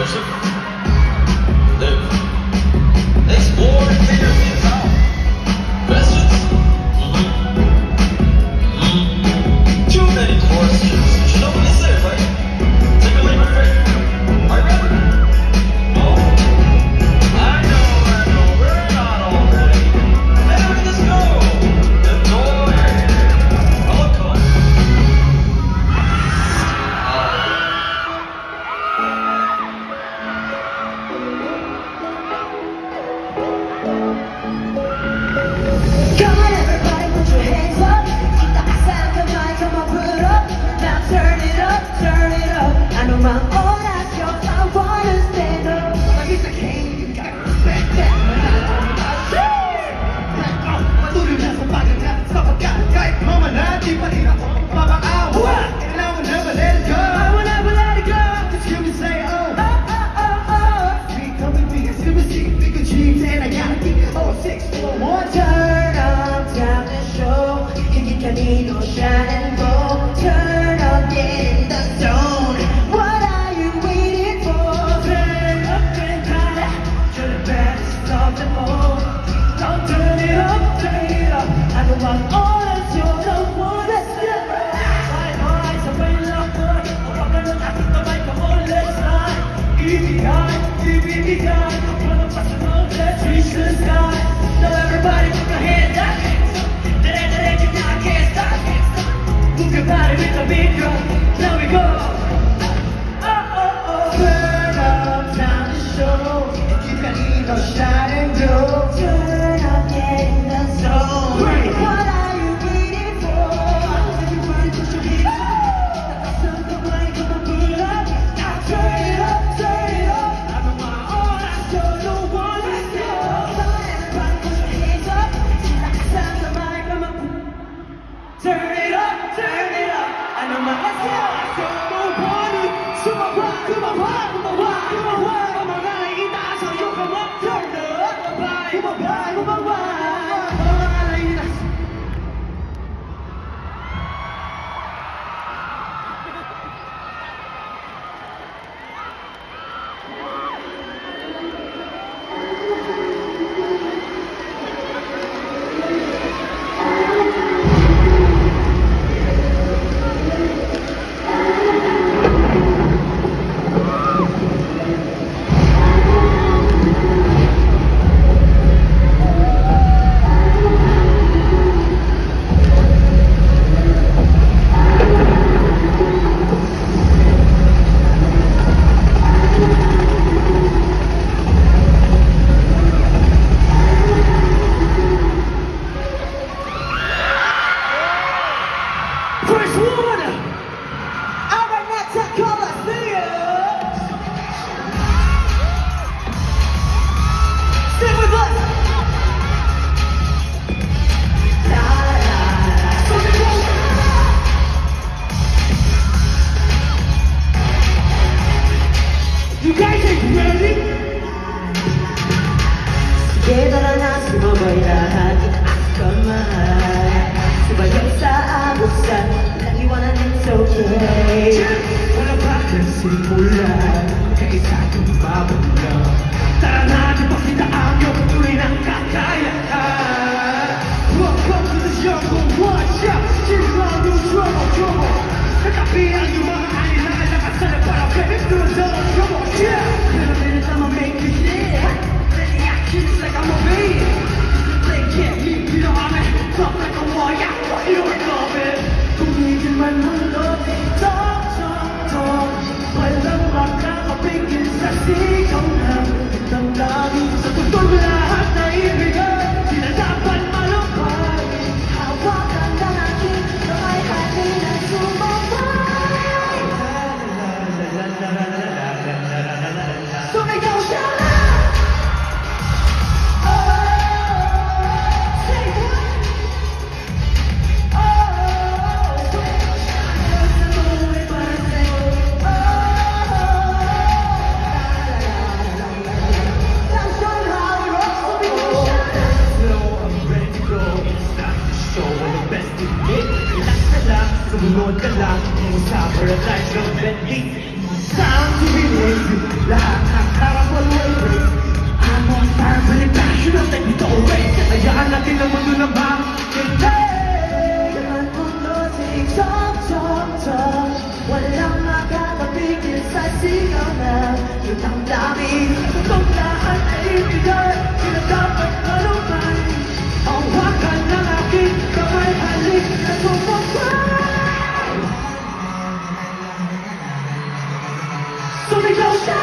Joseph. Live. Explore and figure things out. Questions? Too many questions. You should know what this is, right? Take a leap of faith. Are you ready? No? I know. We're not all ready. Then where does this go? The door. Oh, come on. Come on, everybody, put your hands up. Keep the sound, come on, put it up. Now turn it up, turn it up. I know my own ass, yo, I wanna stand up. Like it's a king, you gotta respect that. Mama, not deep, but Mama, I and I will never let it go. I will never let it go. Just hear me say, oh. Sweet, come with me, it's super sweet, big dreams, and I gotta keep it all 6, 4, 1, Turn up, time to show. You can need no shine and roll. Turn up, get in the zone. What are you waiting for? Turn up and try. Turn it back, stop the phone. Don't turn it up, turn it up. I don't want all that's your love. Let's go. My eyes are way locked up. I'm walking on the mic, come on, let's ride. EBI, one of us alone, let's reach the sky. Now everybody put your hands up. That you now can't stop. Move your body with the beat drum. Now we go. Turn up, time to show. keep it in the shine and glow. Turn up, get in the zone. What are you waiting for? Everybody put your hands up. Come on, put it up. Now turn it up, turn it up. I know my own, I don't know what to do. Come on, everybody put your hands up. See that sound of my, come on. Turn it up, turn it up. I know my, let's go. I don't know what to do. Come on, come on, come on, come on, come on, come on. Come on, 가라, 이 나서 욕하면 turn it up. Come on, come on, come on, come on. First one! Alright, next up, call us video! Stay with us! La la la. You guys are ready? Together na sumabay lahat kamay. Sumayaw sa abusan, nag-iwanan it's okay. Walang pagkasimula, kaisa kong babala. Tara na, di pa kita yung tuloy ng kakayahan. Welcome to the jungle, watch out. She's on new trouble. Nakapihan yung mga anilan, nakasala para pwede doon sa trouble. Yeah! Pero minutes I'ma make you shit. Ready actions like I'm a beat. They can't keep you on it. Tough like a warrior, you're coming. Kung hindi man mundo, talk. Walang makakapigil sa sigaw ng damdamin. Sa putol lahat na ibigay, di na dapat malupay. Hawakan na natin, kamay natin ang sumabay. Sumigaw siya na! Say what? Sumigaw siya na! Lahat ng harap walway break. I'm on fire, balik passion, don't take me to a race. Hayaan natin ang mundo na bakit. Kailan mundo tok-tok-tok. Walang makakapigil sa sigaw na yun ang dami. Itong lahat ay ibigay, di na dapat maluman. Hawakan ng aking kamay, halik na tumapay. Sumigaw siya!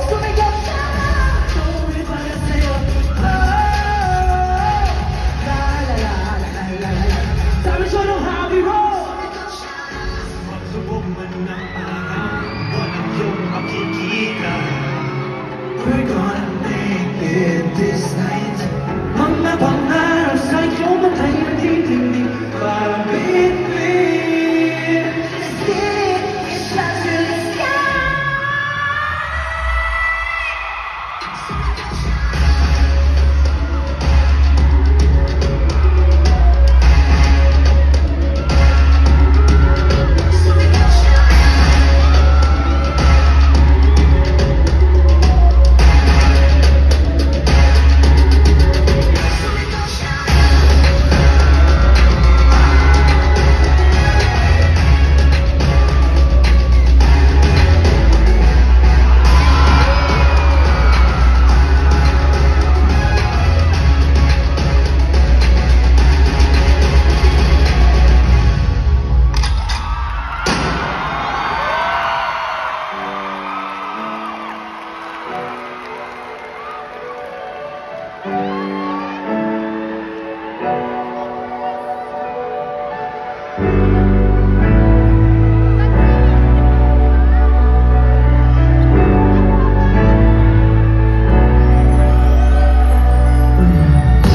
Sumigaw siya! Sorry para sa'yo. La la la la la la la. Sabi siya ng happy roll. Magsubok man ng araw, walang iyong makikita. We're gonna make it this night. Mga pangarap sa iyong matay nagtitindig parang bitbit. Let's get it, it's shot to the sky.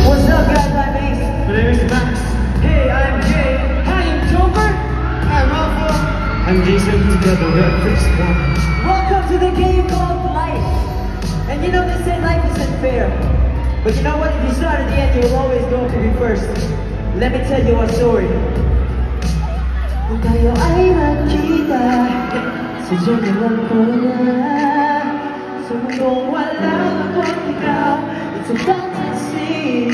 What's up, guys? I'm Ace. My name is Max. Hey, I'm Jay. Hi, I'm Joker. Hi, Rafa. I'm Jason, together we're first one. Welcome to the game called life. And you know they say life isn't fair. But you know what? If you start at the end, you will always go to be first. Let me tell you a story. Kung tayo ay magkita sa January ko na sa mundong walang akong ikaw, it's a fantasy.